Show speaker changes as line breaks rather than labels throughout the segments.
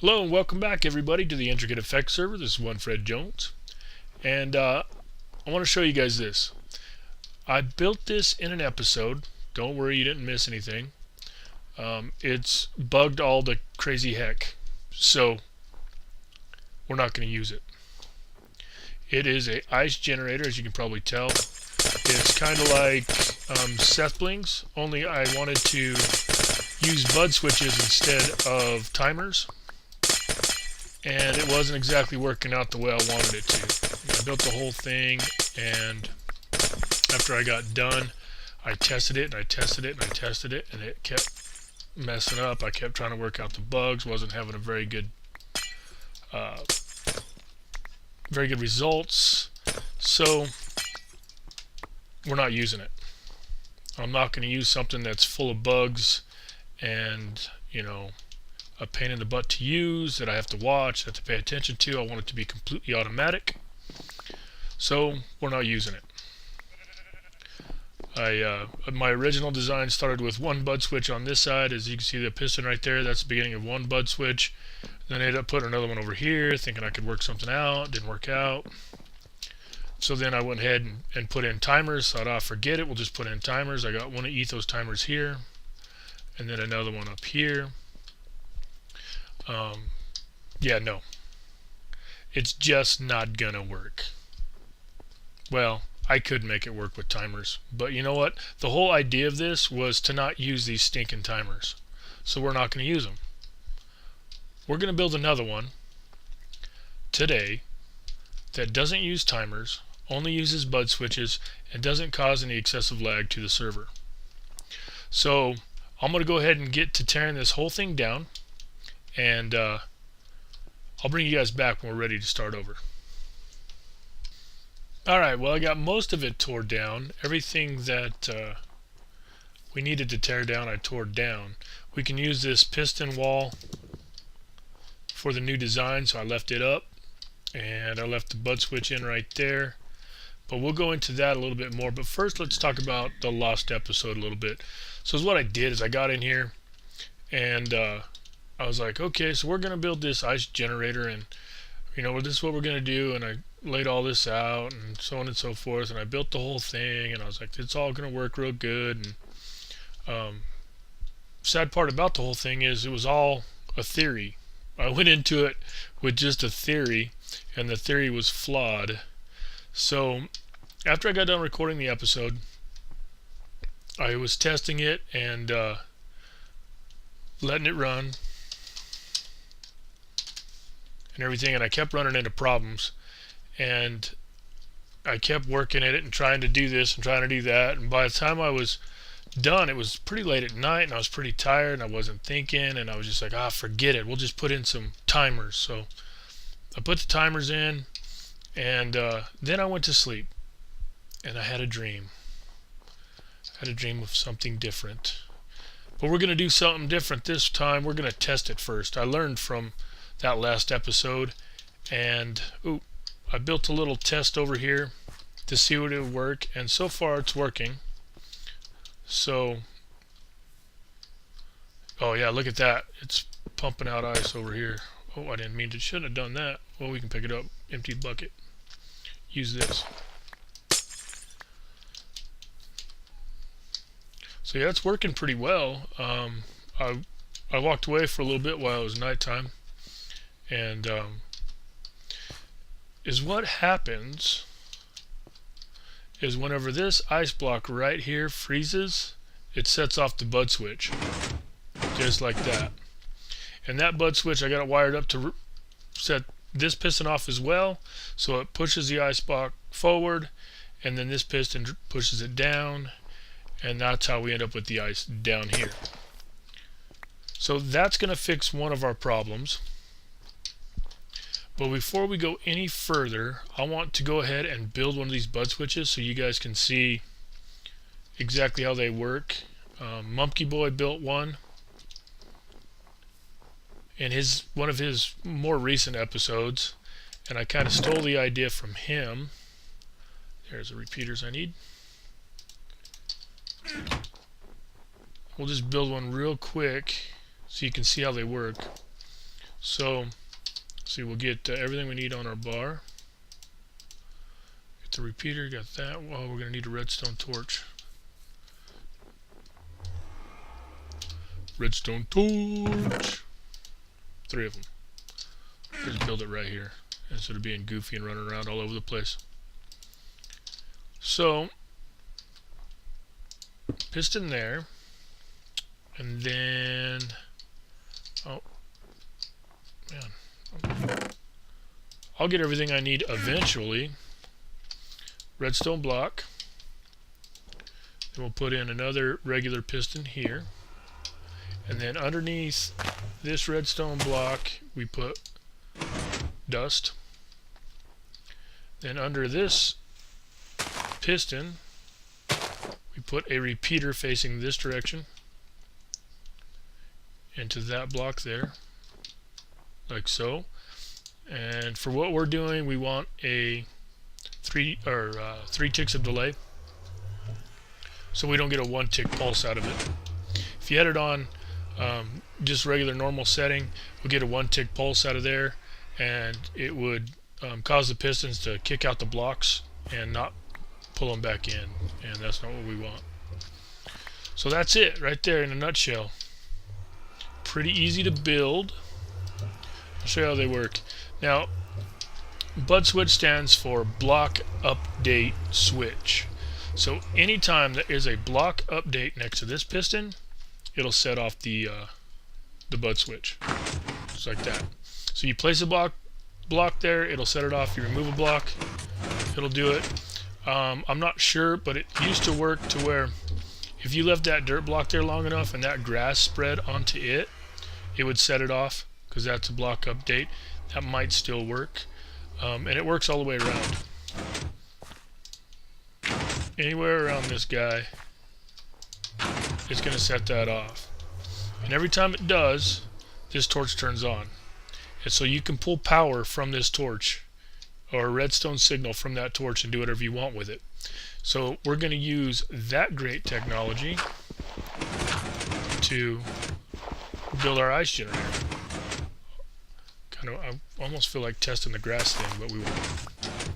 Hello and welcome back everybody to the IntricateAffect server. This is one Fred Jones, and I want to show you guys this. I built this in an episode. Don't worry, you didn't miss anything. It's bugged all the crazy heck, so we're not going to use it. It is a ice generator, as you can probably tell. It's kind of like Sethlings, only I wanted to use bud switches instead of timers. And it wasn't exactly working out the way I wanted it to. I built the whole thing, and after I got done, I tested it, and I tested it, and I tested it, and it kept messing up. I kept trying to work out the bugs, wasn't having a very good results, so we're not using it. I'm not going to use something that's full of bugs and, a pain in the butt to use, that I have to watch, have to pay attention to. I want it to be completely automatic, so we're not using it. My original design started with one bud switch on this side. As you can see, the piston right there, that's the beginning of one bud switch. Then I ended up putting another one over here, thinking I could work something out. Didn't work out. So then I went ahead and put in timers. Thought, oh, forget it, we'll just put in timers. I got one of Ethos timers here, and then another one up here. Yeah, no. It's just not gonna work. Well, I could make it work with timers, but you know what? The whole idea of this was to not use these stinking timers. So we're not gonna use them. We're gonna build another one today that doesn't use timers, only uses bud switches, and doesn't cause any excessive lag to the server. So I'm gonna go ahead and get to tearing this whole thing down, and I'll bring you guys back when we're ready to start over. Alright, well, I got most of it tore down. Everything that we needed to tear down, I tore down. We can use this piston wall for the new design, so I left it up, and I left the bud switch in right there. But we'll go into that a little bit more. But first, let's talk about the lost episode a little bit. So what I did is I got in here, and I was like, okay, so we're going to build this ice generator, and this is what we're going to do, and I laid all this out and so on and so forth, and I built the whole thing, and I was like, it's all going to work real good. And sad part about the whole thing is it was all a theory. I went into it with just a theory, and the theory was flawed. So after I got done recording the episode, I was testing it and letting it run and everything, and I kept running into problems, and I kept working at it and trying to do this and trying to do that, and by the time I was done, it was pretty late at night, and I was pretty tired, and I wasn't thinking, and I was just like, forget it, we'll just put in some timers. So I put the timers in, and then I went to sleep, and I had a dream. I had a dream of something different. But we're going to do something different this time. We're going to test it first. I learned from that last episode, and I built a little test over here to see what it would work, and so far it's working. So, oh yeah, look at that, it's pumping out ice over here. Oh, I didn't mean to, shouldn't have done that. Well, we can pick it up, empty bucket, use this. So yeah, it's working pretty well. I walked away for a little bit while it was nighttime, and what happens is whenever this ice block right here freezes, it sets off the bud switch, just like that. And that bud switch, I got it wired up to set this piston off as well, so it pushes the ice block forward, and then this piston pushes it down, and that's how we end up with the ice down here. So that's going to fix one of our problems. But before we go any further, I want to go ahead and build one of these bud switches so you guys can see exactly how they work. Mumpky Boy built one in one of his more recent episodes, and I kind of stole the idea from him. There's the repeaters I need. We'll just build one real quick so you can see how they work. So see, we'll get everything we need on our bar. Get the repeater, got that. Well, we're going to need a redstone torch. Redstone torch. 3 of them. Just build it right here instead of being goofy and running around all over the place. So piston there, and then oh man, I'll get everything I need eventually. Redstone block. Then we'll put in another regular piston here, and then underneath this redstone block we put dust. Then under this piston we put a repeater facing this direction into that block there, like so. And for what we're doing, we want a 3 ticks of delay, so we don't get a 1 tick pulse out of it. If you had it on just regular normal setting, we'll get a 1 tick pulse out of there, and it would cause the pistons to kick out the blocks and not pull them back in, and that's not what we want. So that's it right there in a nutshell. Pretty easy to build. I'll show you how they work. Now, bud switch stands for block update switch. So anytime there is a block update next to this piston, it'll set off the bud switch, just like that. So you place a block there, it'll set it off. You remove a block, it'll do it. I'm not sure, but it used to work to where if you left that dirt block there long enough and that grass spread onto it, it would set it off, because that's a block update. That might still work, and it works all the way around. Anywhere around this guy, it's going to set that off. And every time it does, this torch turns on. And so you can pull power from this torch, or a redstone signal from that torch, and do whatever you want with it. So we're going to use that great technology to build our ice generator. I almost feel like testing the grass thing, but we won't.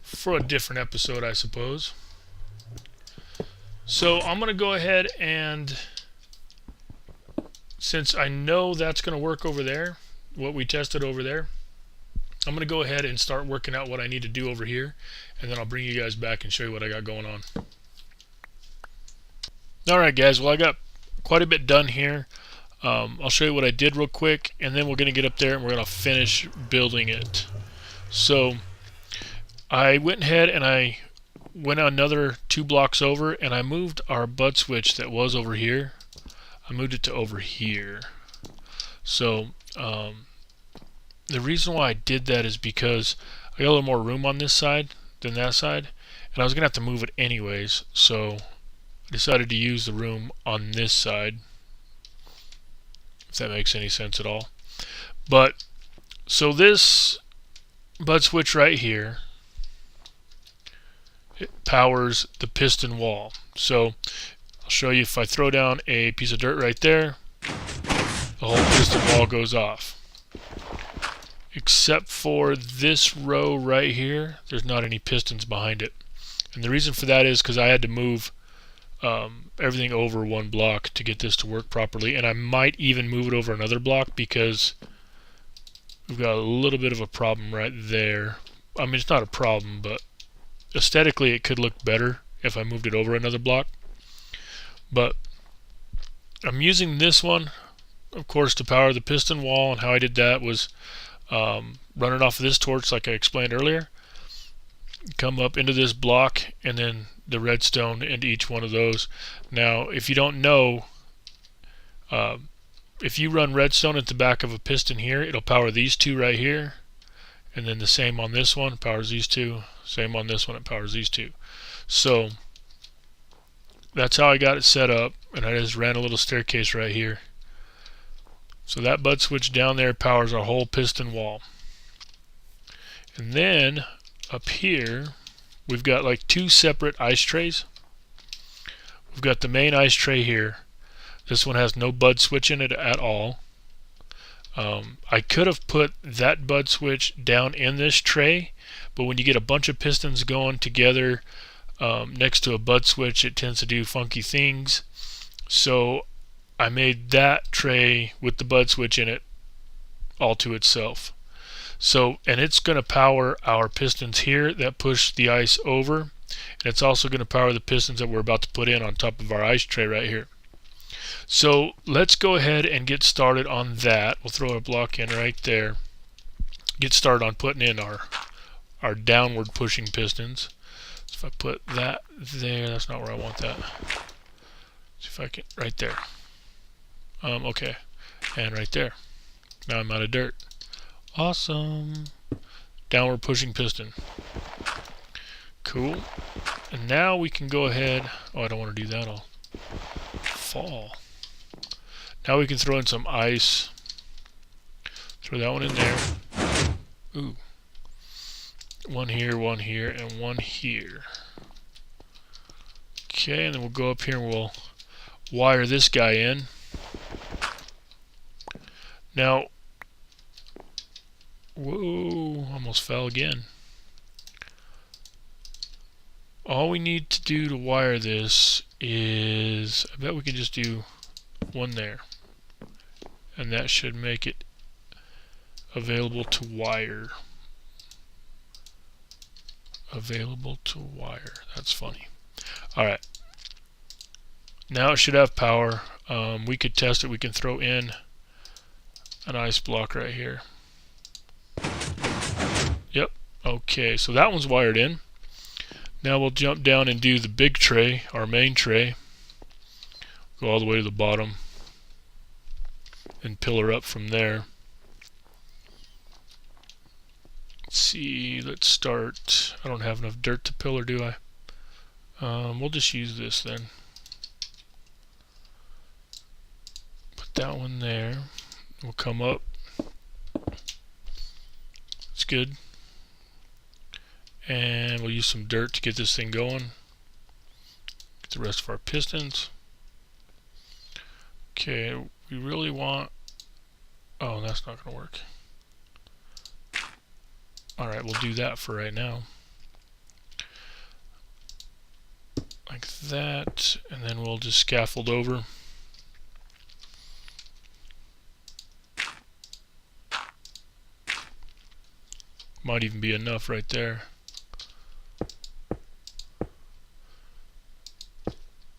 For a different episode, I suppose. So I'm going to go ahead and, since I know that's going to work over there, what we tested over there, I'm going to go ahead and start working out what I need to do over here, and then I'll bring you guys back and show you what I got going on. Alright guys, well I got quite a bit done here. I'll show you what I did real quick, and then we're going to get up there and we're going to finish building it. So I went ahead and I went another 2 blocks over, and I moved our bud switch that was over here. I moved it to over here. So the reason why I did that is because I got a little more room on this side than that side, and I was going to have to move it anyways, so I decided to use the room on this side, if that makes any sense at all. But so this bud switch right here, it powers the piston wall. So I'll show you. If I throw down a piece of dirt right there, the whole piston wall goes off. Except for this row right here, there's not any pistons behind it. And the reason for that is because I had to move everything over 1 block to get this to work properly, and I might even move it over another block because we've got a little bit of a problem right there. I mean, it's not a problem, but aesthetically it could look better if I moved it over another block. But I'm using this one, of course, to power the piston wall, and how I did that was running off of this torch like I explained earlier, come up into this block, and then the redstone into each one of those. Now if you don't know, if you run redstone at the back of a piston here, it'll power these 2 right here, and then the same on this one, powers these 2, same on this one, it powers these 2. So that's how I got it set up, and I just ran a little staircase right here. So that bud switch down there powers our whole piston wall. And then up here we've got like 2 separate ice trays. We've got the main ice tray here. This one has no bud switch in it at all. I could have put that bud switch down in this tray, but when you get a bunch of pistons going together next to a bud switch, it tends to do funky things. So I made that tray with the bud switch in it all to itself. So, and it's going to power our pistons here that push the ice over, and it's also going to power the pistons that we're about to put in on top of our ice tray right here. So let's go ahead and get started on that. We'll throw a block in right there. Get started on putting in our downward pushing pistons. So if I put that there, that's not where I want that. See if I can, right there. Okay, and right there. Now I'm out of dirt. Awesome. Downward pushing piston. Cool. And now we can go ahead. Oh, I don't want to do that. I'll fall. Now we can throw in some ice. Throw that one in there. Ooh. One here, and one here. Okay, and then we'll go up here and we'll wire this guy in. Now, whoa, almost fell again. All we need to do to wire this is, I bet we could just do one there. And that should make it available to wire. Available to wire. That's funny. Alright. Now it should have power. We could test it. We can throw in an ice block right here. Yep. Okay, so that one's wired in. Now we'll jump down and do the big tray, our main tray. Go all the way to the bottom and pillar up from there. Let's see, let's start. I don't have enough dirt to pillar, do I? We'll just use this then. Put that one there. We'll come up. It's good. And we'll use some dirt to get this thing going. Get the rest of our pistons. Okay, we really want... Oh, that's not going to work. Alright, we'll do that for right now. Like that, and then we'll just scaffold over. Might even be enough right there.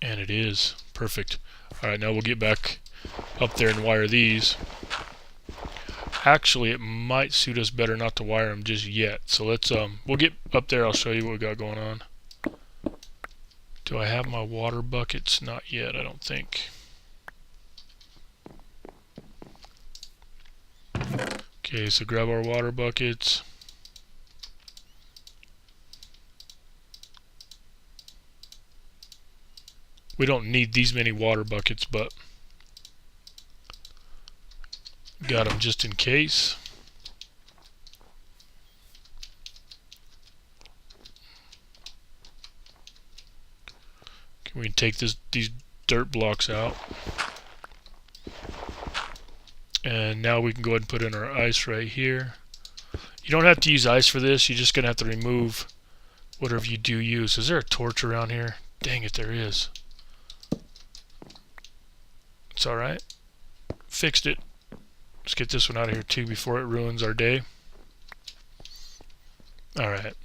And it is. Perfect. Alright, now we'll get back up there and wire these. Actually, it might suit us better not to wire them just yet. So let's, we'll get up there, I'll show you what we got going on. Do I have my water buckets? Not yet, I don't think. Okay, so grab our water buckets. We don't need these many water buckets, but got them just in case. We can take these dirt blocks out. And now we can go ahead and put in our ice right here. You don't have to use ice for this, you're just going to have to remove whatever you do use. Is there a torch around here? Dang it, there is. It's alright. Fixed it. Let's get this one out of here too before it ruins our day. Alright.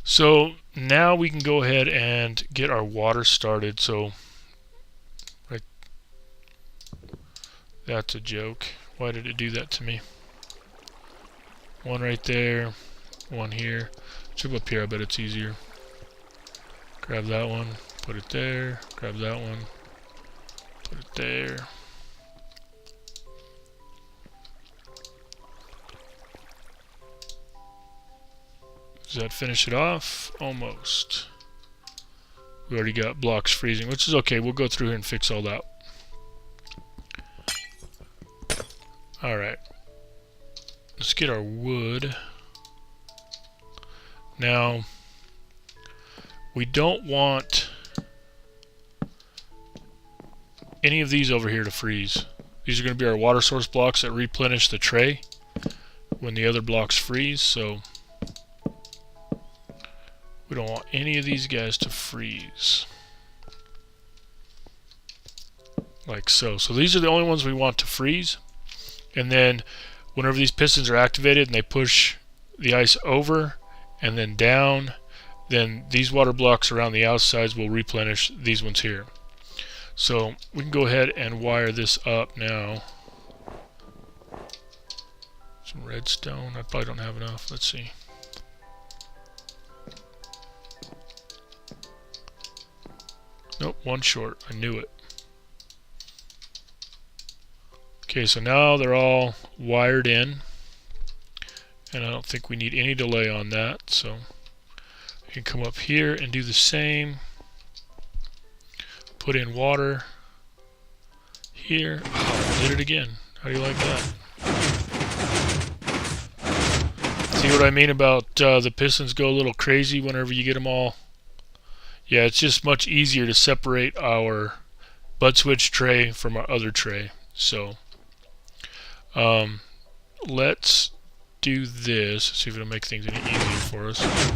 So now we can go ahead and get our water started. So right, that's a joke. Why did it do that to me? One right there, one here. Chip up here, I bet it's easier. Grab that one, put it there, grab that one, put it there. Does that finish it off? Almost. We already got blocks freezing, which is okay. We'll go through here and fix all that. Alright. Let's get our wood. Now, we don't want any of these over here to freeze. These are going to be our water source blocks that replenish the tray when the other blocks freeze. So we don't want any of these guys to freeze. Like so. So these are the only ones we want to freeze. And then whenever these pistons are activated and they push the ice over and then down, then these water blocks around the outsides will replenish these ones here. So we can go ahead and wire this up now. Some redstone. I probably don't have enough. Let's see. Nope, one short. I knew it. Okay, so now they're all wired in, and I don't think we need any delay on that, so you can come up here and do the same. Put in water here. Oh, I did it again. How do you like that? See what I mean about the pistons go a little crazy whenever you get them all? Yeah, it's just much easier to separate our bud switch tray from our other tray. So let's do this. See if it'll make things any easier for us.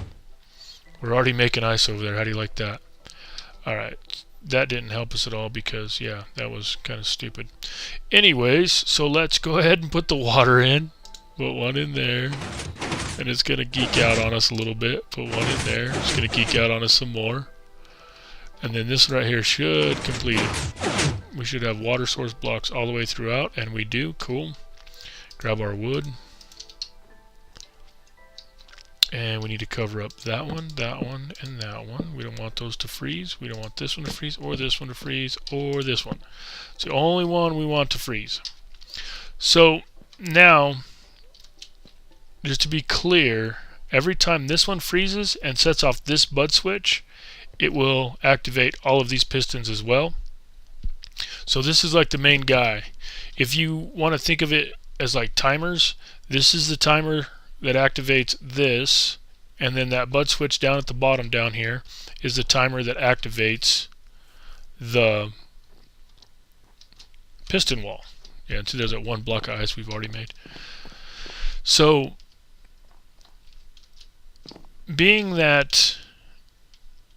We're already making ice over there. How do you like that? Alright, that didn't help us at all because, yeah, that was kind of stupid. Anyways, so let's go ahead and put the water in. Put one in there. And it's going to geek out on us a little bit. Put one in there. It's going to geek out on us some more. And then this right here should complete it. We should have water source blocks all the way throughout, and we do. Cool. Grab our wood. And we need to cover up that one, and that one. We don't want those to freeze. We don't want this one to freeze, or this one to freeze, or this one. It's the only one we want to freeze. So now, just to be clear, every time this one freezes and sets off this bud switch, it will activate all of these pistons as well. So this is like the main guy. If you want to think of it as like timers, this is the timer that activates this, and then that bud switch down at the bottom down here is the timer that activates the piston wall. Yeah, and so there's that one block of ice we've already made. So being that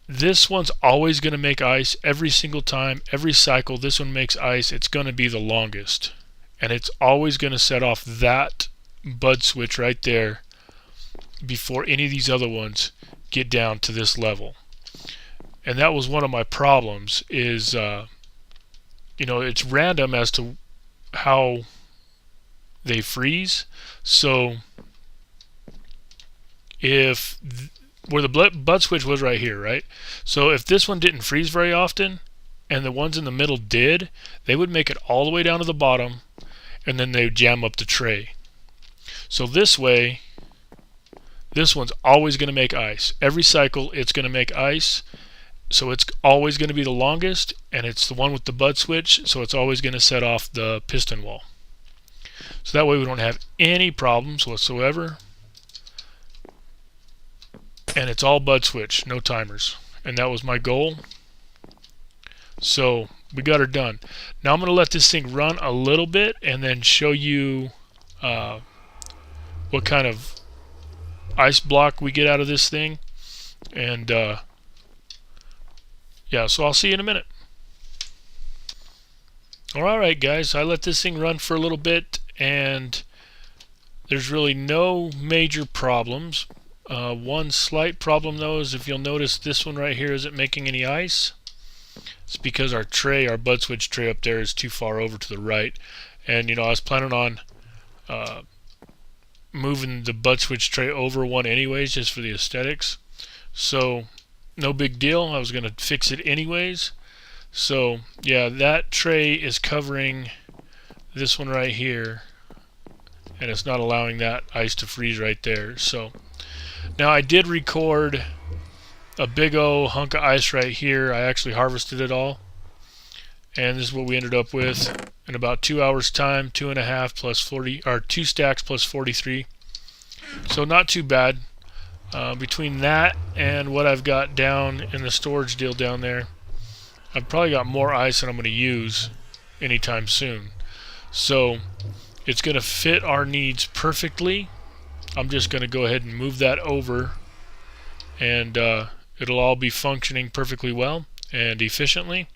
this one's always going to make ice every single time, every cycle this one makes ice, it's going to be the longest. And it's always going to set off that bud switch right there before any of these other ones get down to this level. And that was one of my problems is, you know, it's random as to how they freeze. So if where the bud switch was right here, right? So if this one didn't freeze very often and the ones in the middle did, they would make it all the way down to the bottom and then they would jam up the tray. So this way, this one's always going to make ice. Every cycle it's going to make ice, so it's always going to be the longest, and it's the one with the bud switch, so it's always going to set off the piston wall. So that way we don't have any problems whatsoever. And it's all bud switch, no timers. And that was my goal. So we got her done. Now I'm going to let this thing run a little bit and then show you what kind of ice block we get out of this thing. And yeah, so I'll see you in a minute. Alright guys, I let this thing run for a little bit and there's really no major problems. One slight problem though is if you'll notice this one right here isn't making any ice. It's because our tray, our bud switch tray up there is too far over to the right. And you know, I was planning on moving the bud switch tray over one anyways just for the aesthetics. So no big deal, I was going to fix it anyways. So yeah, that tray is covering this one right here and it's not allowing that ice to freeze right there. So now I did record a big old hunk of ice right here. I actually harvested it all, and this is what we ended up with in about 2 hours time. 2.5 plus 40, or 2 stacks plus 43. So not too bad. Between that and what I've got down in the storage deal down there, I've probably got more ice than I'm going to use anytime soon. So it's going to fit our needs perfectly. I'm just going to go ahead and move that over, and it'll all be functioning perfectly well and efficiently.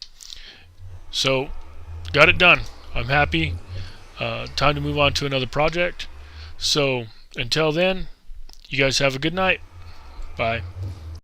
So got it done. I'm happy. Time to move on to another project. So until then, you guys have a good night. Bye.